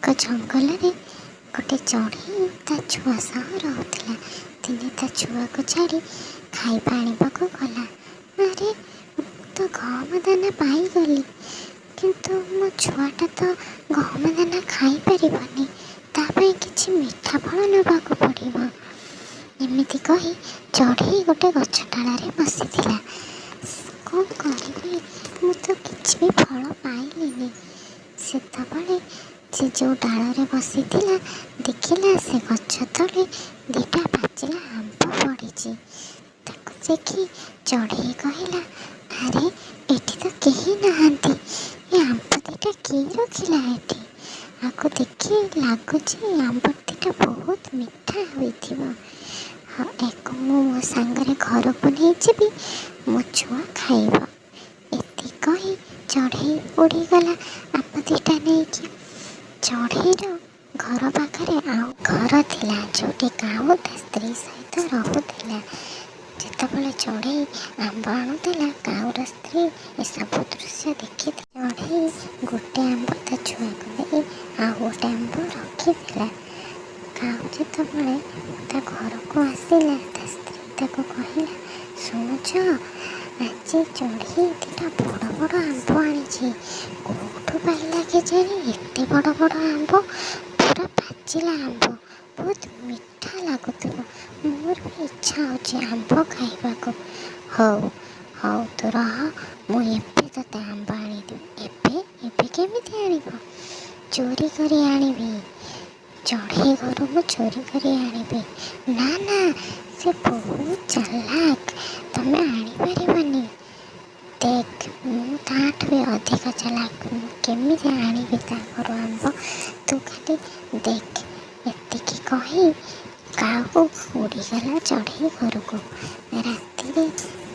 ଏକ ଜଙ୍ଗଲରେ ଗୋଟେ ଚଢ଼େଇ ତା ଛୁଆ ସହ ରହୁଥିଲା। ଦିନେ ତା ଛୁଆକୁ ଛାଡ଼ି ଖାଇବା ଆଣିବାକୁ ଗଲା। ଆରେ ମୁଁ ତ ଗହମ ଦାନା ପାଇଗଲି, କିନ୍ତୁ ମୋ ଛୁଆଟା ତ ଗହମ ଦାନା ଖାଇପାରିବନି, ତା ପାଇଁ କିଛି ମିଠା ଫଳ ନେବାକୁ ପଡ଼ିବ। ଏମିତି କହି ଚଢ଼େଇ ଗୋଟେ ଗଛ ଡାଳରେ ବସିଥିଲା। କ'ଣ କରିବି, ମୁଁ ତ କିଛି ବି ଫଳ ପାଇଲିନି। ସେତେବେଳେ ସେ ଯେଉଁ ଡାଳରେ ବସିଥିଲା ଦେଖିଲା ସେ ଗଛ ତଳେ ଦିଟା ପାଚିଲା ଆମ୍ବ ପଡ଼ିଛି। ତାକୁ ଦେଖି ଚଢ଼େଇ କହିଲା, ଆରେ ଏଠି ତ କେହି ନାହାନ୍ତି, ଏ ଆମ୍ବ ଦିଟା କିଏ ରଖିଲା ଏଠି? ଆକୁ ଦେଖି ଲାଗୁଛି ଏ ଆମ୍ବ ଦିଟା ବହୁତ ମିଠା ହୋଇଥିବ। ୟାକୁ ମୁଁ ମୋ ସାଙ୍ଗରେ ଘରକୁ ନେଇଯିବି, ମୋ ଛୁଆ ଖାଇବ। ଏତିକି କହି ଚଢ଼େଇ ଉଡ଼ିଗଲା ଆମ୍ବ ଦିଟା ନେଇକି। ଚଢ଼େଇର ଘର ପାଖରେ ଆଉ ଘର ଥିଲା, ଯେଉଁଠି କାଉ ତା ସ୍ତ୍ରୀ ସହିତ ରହୁଥିଲା। ଯେତେବେଳେ ଚଢ଼େଇ ଆମ୍ବ ଆଣୁଥିଲା, କାଉର ସ୍ତ୍ରୀ ଏସବୁ ଦୃଶ୍ୟ ଦେଖିଥିଲା। ଚଢ଼େଇ ଗୋଟେ ଆମ୍ବ ତା ଛୁଆକୁ ଦେଇ ଆଉ ଗୋଟେ ଆମ୍ବ ରଖିଥିଲା। କାଉ ଯେତେବେଳେ ତା ଘରକୁ ଆସିଲା, ତା ସ୍ତ୍ରୀ ତାକୁ କହିଲା, ଶୁଣୁଛ, ଆଜି ଚଢ଼େଇ ଦିଟା ବଡ଼ ବଡ଼ ଆମ୍ବ ଆଣିଛି। କେଉଁଠୁ ପାଇଲା କେଜାଣି ଏତେ ବଡ଼ ବଡ଼ ଆମ୍ବ? ପୁରା ପାଚିଲା ଆମ୍ବ, ବହୁତ ମିଠା ଲାଗୁଥିବ। ମୋର ବି ଇଚ୍ଛା ହେଉଛି ଆମ୍ବ ଖାଇବାକୁ। ହଉ ହଉ ତୁ ରହ, ମୁଁ ଏବେ ତୋତେ ଆମ୍ବ ଆଣିଦେବି। ଏବେ କେମିତି ଆଣିବ? ଚୋରି କରି ଆଣିବି। ଚଢ଼େଇ ଘରୁ ମୁଁ ଚୋରି କରି ଆଣିବି। ନା ନା, ସେ ବହୁତ ଚାଲାକ, ତମେ ଆଣିପାରିବନି। ଦେଖ, ମୁଁ ତାଠୁ ବି ଅଧିକ ଚାଲାକ। ମୁଁ କେମିତି ଆଣିବି ତା ଘରୁ ଆମ୍ବ, ତୁ ଖାଲି ଦେଖ। ଏତିକି କହି କାଉ ଉଡ଼ିଗଲା ଚଢ଼େଇ ଘରକୁ। ରାତିରେ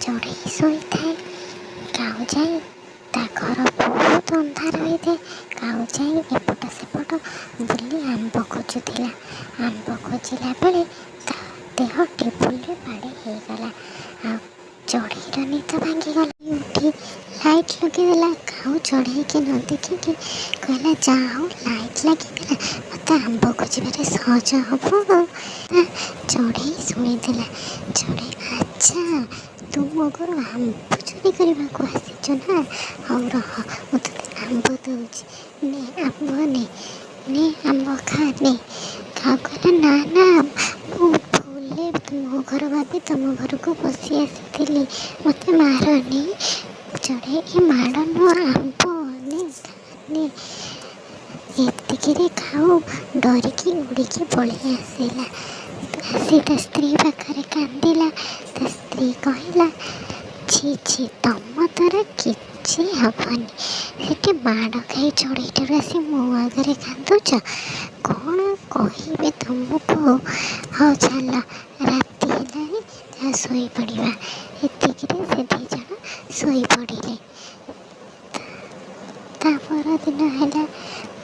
ଚଢ଼େଇ ଶୋଇଥାଏ। କାଉ ଯାଇ ତା ଘର ବହୁତ ଅନ୍ଧାର ହୋଇଥାଏ। କାଉ ଯାଇ ଏପଟ ସେପଟ ବୁଲି ଆମ୍ବ ଖୋଜୁଥିଲା। ଆମ୍ବ ଖୋଜିଲା ବେଳେ ତା ଦେହ ଟେବୁଲରେ ବାଡ଼େଇ ହେଇଗଲା। ଆଉ ଚଢ଼େଇର ନିଦ ଭାଙ୍ଗିଗଲା। ଉଠି ଲାଇଟ୍ ଲଗେଇଦେଲା। କାଉ ଚଢ଼େଇକି ନ ଦେଖିକି କହିଲା, ଯାହା ହଉ ଲାଇଟ୍ ଲାଗିଥିଲା, ମୋତେ ଆମ୍ବ ଖୋଜିବାରେ ସହଜ ହେବ। ଚଢ଼େଇ ଶୁଣିଥିଲା। ଚଢ଼େଇ, ଆଚ୍ଛା, ତୁ ମୋ ଘରୁ ଆମ୍ବ ଚୋରି କରିବାକୁ ଆସିଛୁ ନା? ହଉ ରହ, ମୁଁ ତୋତେ ଆମ୍ବ ଦେଉଛି, ନେ ଆମ୍ବ ନେ ଆମ୍ବ ଖା, ନେ। କାଉ କହିଲା, ନା ନା, ମୁଁ ଭୁଲରେ ମୋ ଘର ଭାବି ତମ ଘରକୁ ପଶି ଆସିଥିଲି, ମୋତେ ମାରନି। ଚଢ଼େଇ, ମାଡ଼ ନୁହଁ, ଆମ୍ବ ନେ। ଏତିକିରେ କାଉ ଡରିକି ଉଡ଼ିକି ପଳେଇ ଆସିଲା। ଆସି ତା ସ୍ତ୍ରୀ ପାଖରେ କାନ୍ଦିଲା। ତା ସ୍ତ୍ରୀ କହିଲା, ଛି ଛି, ତମ ଦ୍ୱାରା କିଛି ହେବନି। ସେଠି ମାଡ଼ ଖାଇ ଚଢ଼େଇଠାରୁ ଆସି ମୋ ଆଗରେ କାନ୍ଦୁଛ, କ'ଣ କହିବି ତମକୁ? ହଉ ଚାଲ, ରାତି ହେଲାଣି, ଯାହା ଶୋଇପଡ଼ିବା। ଏତିକିରେ ସେ ଦୁଇ ଜଣ ଶୋଇପଡ଼ିଲେ। ତା ପରଦିନ ହେଲା।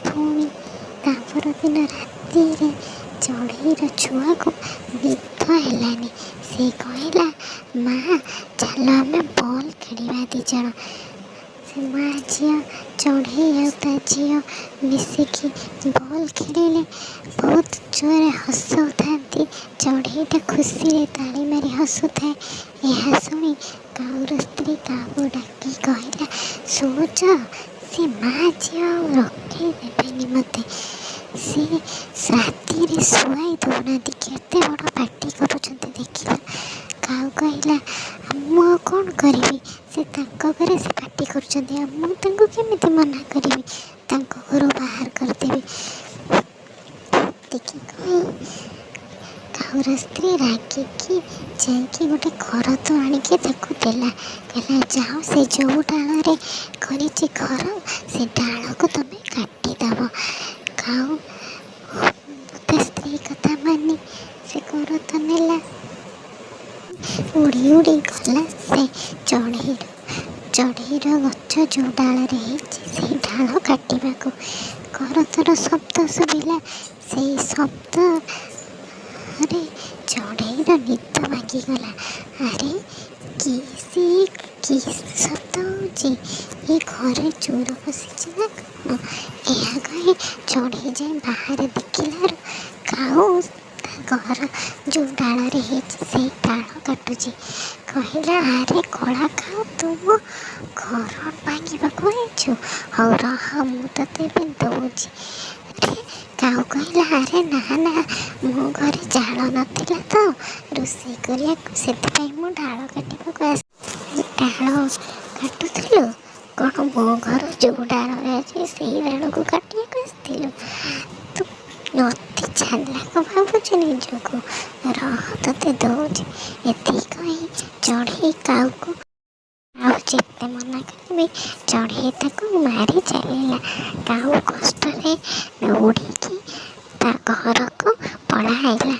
ପୁଣି ତା ପରଦିନ ରାତିରେ ଚଢ଼େଇର ଛୁଆକୁ ନିଦ ହେଲାନି। ସେ କହିଲା, ମା, ଚାଲ ଆମେ ବଲ୍ ଖେଳିବା ଦୁଇ ଜଣ। ସେ ମା ଝିଅ, ଚଢ଼େଇ ଆଉ ତା ଝିଅ ମିଶିକି ବଲ୍ ଖେଳିଲେ। ବହୁତ ଜୋରରେ ହସୁଥାନ୍ତି। ଚଢ଼େଇଟା ଖୁସିରେ ତାଳି ମାରି ହସୁଥାଏ। ଏହା ଶୁଣି କାଉର ସ୍ତ୍ରୀ କାଉକୁ ଡାକି କହିଲା, ଶୁଣୁଛ, ସେ ମା ଝିଅ ଆଉ ରଖେଇ ଦେବେନି ମୋତେ। ସେ ରାତିରେ ଶୁଆଇ ଦେଉନାହାନ୍ତି, କେତେ ବଡ଼ ପାଟି କରୁଛନ୍ତି ଦେଖିଲ। କାଉ କହିଲା, ମୁଁ ଆଉ କ'ଣ କରିବି? ସେ ତାଙ୍କ ଘରେ ସେ ପାଟି କରୁଛନ୍ତି, ଆଉ ମୁଁ ତାଙ୍କୁ କେମିତି ମନା କରିବି? ତାଙ୍କ ଘରୁ ବାହାର କରିଦେବି। ଏତିକି କହି କାଉର ସ୍ତ୍ରୀ ରାଗିକି ଯାଇକି ଗୋଟେ କରତ ଆଣିକି ତାକୁ ଦେଲା। କହିଲା, ଯାଅ, ସେ ଯେଉଁ ଡାଳରେ କରିଛି ଘର, ସେ ଡାଳକୁ ତମେ କାଟିଦେବ। କାଉ ତା ସ୍ତ୍ରୀ କଥା ମାନି ସେ କରତ ନେଲା। ଉଡ଼ି ଉଡ଼ି ଗଲା ସେ ଚଢ଼େଇର ଗଛ ଯେଉଁ ଡାଳରେ ହେଇଛି ସେଇ ଡାଳ କାଟିବାକୁ। କରତର ଶବ୍ଦ ଶୁଭିଲା। ସେଇ ଶବ୍ଦରେ ଚଢ଼େଇର ନିଦ ଭାଙ୍ଗିଗଲା। ଆରେ कि ଶବ୍ଦ ହେଉଛି ଏ ଘରେ ଚୋର ପଶିଛି ନା କ'ଣ? ଏହା କହି ଚଢ଼େଇ ଯାଇ ବାହାରେ ଦେଖିଲାରୁ କାଉ ତା ଘର ଯେଉଁ ଡାଳରେ ହେଇଛି ସେଇ ଡାଳ କାଟୁଛି। କହିଲା, ଆରେ କଳା କାଉ, ତୁ ମୋ ଘର ଭାଙ୍ଗିବାକୁ ହେଇଛୁ? ହଉ ରହ, ମୁଁ ତତେ ଏବେ ଦେଉଛି। କାଉ କହିଲା, ଆରେ ନା ନା, ମୋ ଘରେ ଜାଳ ନଥିଲା ତ ରୋଷେଇ କରିବାକୁ, ସେଥିପାଇଁ ମୁଁ ଡାଳ କାଟିବାକୁ ଆସିଥିଲି। ଡାଳ କାଟୁଥିଲୁ? କ'ଣ ମୋ ଘର ଯେଉଁ ଡାଳରେ ଅଛି ସେଇ ଡାଳକୁ କାଟିବାକୁ ଆସିଥିଲୁ? ତୁ ଅତି ଚାଲାକ ଭାବୁଛୁ ନିଜକୁ। ରହ, ତତେ ଦେଉଛି। ଏତିକି କହି ଚଢ଼େଇ କାଉକୁ ଆଉ ଯେତେ ମନା କରିବି ଚଢ଼େଇ ତାକୁ ମାରି ଚାଲିଲା। କାଉ କଷ୍ଟରେ ଉଡ଼ିକି ତା ଘରକୁ ପଳାଇଲା।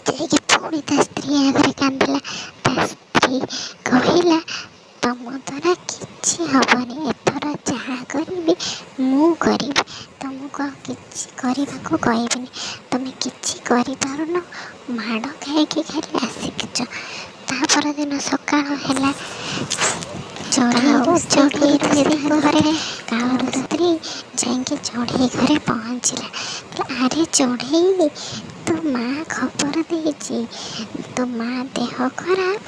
ଯାଇକି ପୁଣି ତା ସ୍ତ୍ରୀ ଆଗରେ କାନ୍ଦିଲା। ତା ସ୍ତ୍ରୀ କହିଲା, ତମ ଦ୍ୱାରା କିଛି ହେବନି, ଏଥର ଯାହା କରିବି ମୁଁ କରିବି, ତମକୁ ଆଉ କିଛି କରିବାକୁ କହିବିନି। ତମେ କିଛି କରିପାରୁନ, ମାଡ଼ ଖାଇକି ଖାଲି ଆସିଛ। ତା ପରଦିନ ସକାଳ ହେଲା, ଚଢ଼େଇ ରୋଷେଇ ଘରେ କାଉର ସ୍ତ୍ରୀ ଯାଇକି ଚଢ଼େଇ ଘରେ ପହଞ୍ଚିଲା। ଆରେ ଚଢ଼େଇ, ତୋ ମା ଖବର ଦେଇଛି, ତୋ ମା ଦେହ ଖରାପ,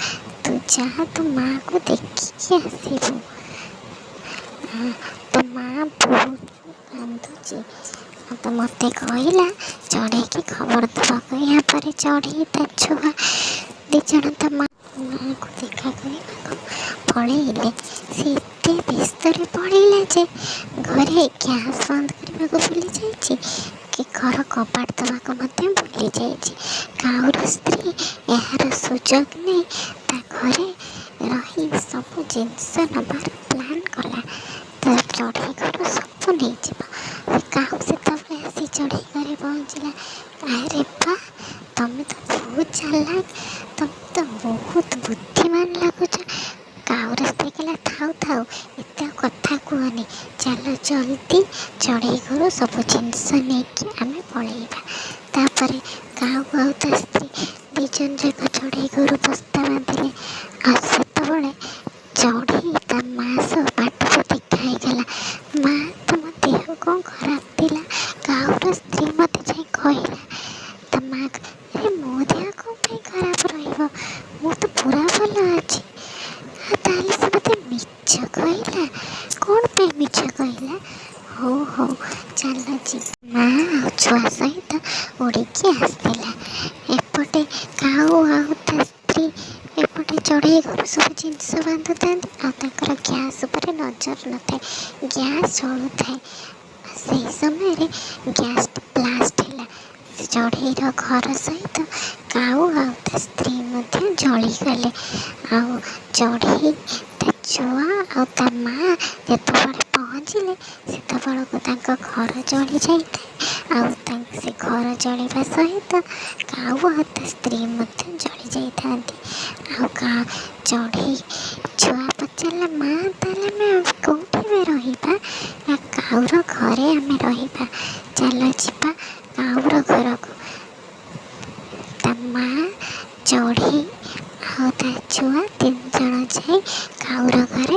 ତୁ ଯା ତୋ ମାକୁ ଦେଖିକି ଆସିବୁ। ତୋ ମା ବହୁତ କାନ୍ଦୁଛି, ତ ମୋତେ କହିଲା ଚଢ଼େଇକି ଖବର ଦେବାକୁ। ଏହାପରେ ଚଢ଼େଇ ତା ଛୁଆ ଦୁଇ ଜଣ ତା ମାଆକୁ ଦେଖା କରିବାକୁ ପଳେଇଲେ। ସେ ଏତେ ବ୍ୟସ୍ତରେ ପଳେଇଲା ଯେ ଘରେ ଗ୍ୟାସ୍ ବନ୍ଦ କରିବାକୁ ଭୁଲି ଯାଇଛି, କି ଘର କବାଟ ଦେବାକୁ ମଧ୍ୟ ଭୁଲି ଯାଇଛି। କାଉର ସ୍ତ୍ରୀ ଏହାର ସୁଯୋଗ ନେଇ ତା ଘରେ ରହି ସବୁ ଜିନିଷ ନେବାର ପ୍ଲାନ୍ କଲା। ତା ଚଢ଼େଇ ଘର ସବୁ ନେଇଯିବ। କାଉ ସେତେବେଳେ ଆସି ଚଢ଼େଇ ଘରେ ପହଞ୍ଚିଲା। ଆରେ ବା, ତମେ ତ ବହୁତ ଚାଲାକ, ତମେ ତ ବହୁତ ବୁଦ୍ଧିମାନ ଲାଗୁଛ। କାଉର ସ୍ତ୍ରୀ କହିଲା, ଥାଉ ଥାଉ, ଏତେ କଥା କୁହନି, ଚାଲ ଜଲ୍ଦି ଚଢ଼େଇ ଘରୁ ସବୁ ଜିନିଷ ନେଇକି ଆମେ ପଳେଇବା। ତାପରେ କାଉ ଆଉ ତା ସ୍ତ୍ରୀ ଦୁଇ ଜଣ ଯାକ ଚଢ଼େଇ ଘରୁ ବସ୍ତା ବାନ୍ଧିଲେ। ଆଉ ସେତେବେଳେ ଚଢ଼େଇ ତା ମା ସହ ବାଟରେ ଦେଖା ହେଇଗଲା। ମା, ତମ ଦେହ କ'ଣ ଖରାପ ଥିଲା? କାଉର ସ୍ତ୍ରୀ ମୋତେ ଯାଇ କହିଲା। ତା ମା, ଆରେ ମୋ ଦେହ କ'ଣ ପାଇଁ ଖରାପ ରହିବ, ମୁଁ ତ ପୁରା ଭଲ ଅଛି। ତାହେଲେ ସେ ମୋତେ ମିଛ କହିଲା? କ'ଣ ପାଇଁ ମିଛ କହିଲା? ହଉ ହଉ, ଚାଲ ଯିବା। ମା ଆଉ ଛୁଆ ସହିତ ଉଡ଼ିକି ଆସିଥିଲା। ଏପଟେ କାଉ ଆଉ ତା ସ୍ତ୍ରୀ ଏପଟେ ଚଢ଼େଇ ଘରୁ ସବୁ ଜିନିଷ ବାନ୍ଧୁଥାନ୍ତି, ଆଉ ତାଙ୍କର ଗ୍ୟାସ୍ ଉପରେ ନଜର ନଥାଏ, ଗ୍ୟାସ୍ ଜଳୁଥାଏ। ସେହି ସମୟରେ ଗ୍ୟାସ୍ଟା ବ୍ଲାଷ୍ଟ ହେଲା। ଚଢ଼େଇର ଘର ସହିତ କାଉ ଆଉ ତା ସ୍ତ୍ରୀ ମଧ୍ୟ ଜଳିଗଲେ। ଆଉ ଚଢ଼େଇ ତା ଛୁଆ ଆଉ ତା ମା ଯେତେବେଳେ ପହଞ୍ଚିଲେ ସେତେବେଳକୁ ତାଙ୍କ ଘର ଜଳି ଯାଇଥାଏ। ଆଉ ସେ ଘର ଜଳିବା ସହିତ କାଉ ଆଉ ତା ସ୍ତ୍ରୀ ମଧ୍ୟ ଜଳି ଯାଇଥାନ୍ତି। ଆଉ ଚଢ଼େଇ ଛୁଆ ପଚାରିଲା, ମା, ତାହେଲେ ଆମେ କେଉଁଠି ଏବେ ରହିବା? ନା କାଉର ଘରେ ଆମେ ରହିବା, ଚାଲ ଯିବା କାଉର ଘରକୁ। ତା ମା, ଚଢ଼େଇ ଆଉ ତା ଛୁଆ ତିନି ଜଣ ଯାଇ କାଉର ଘରେ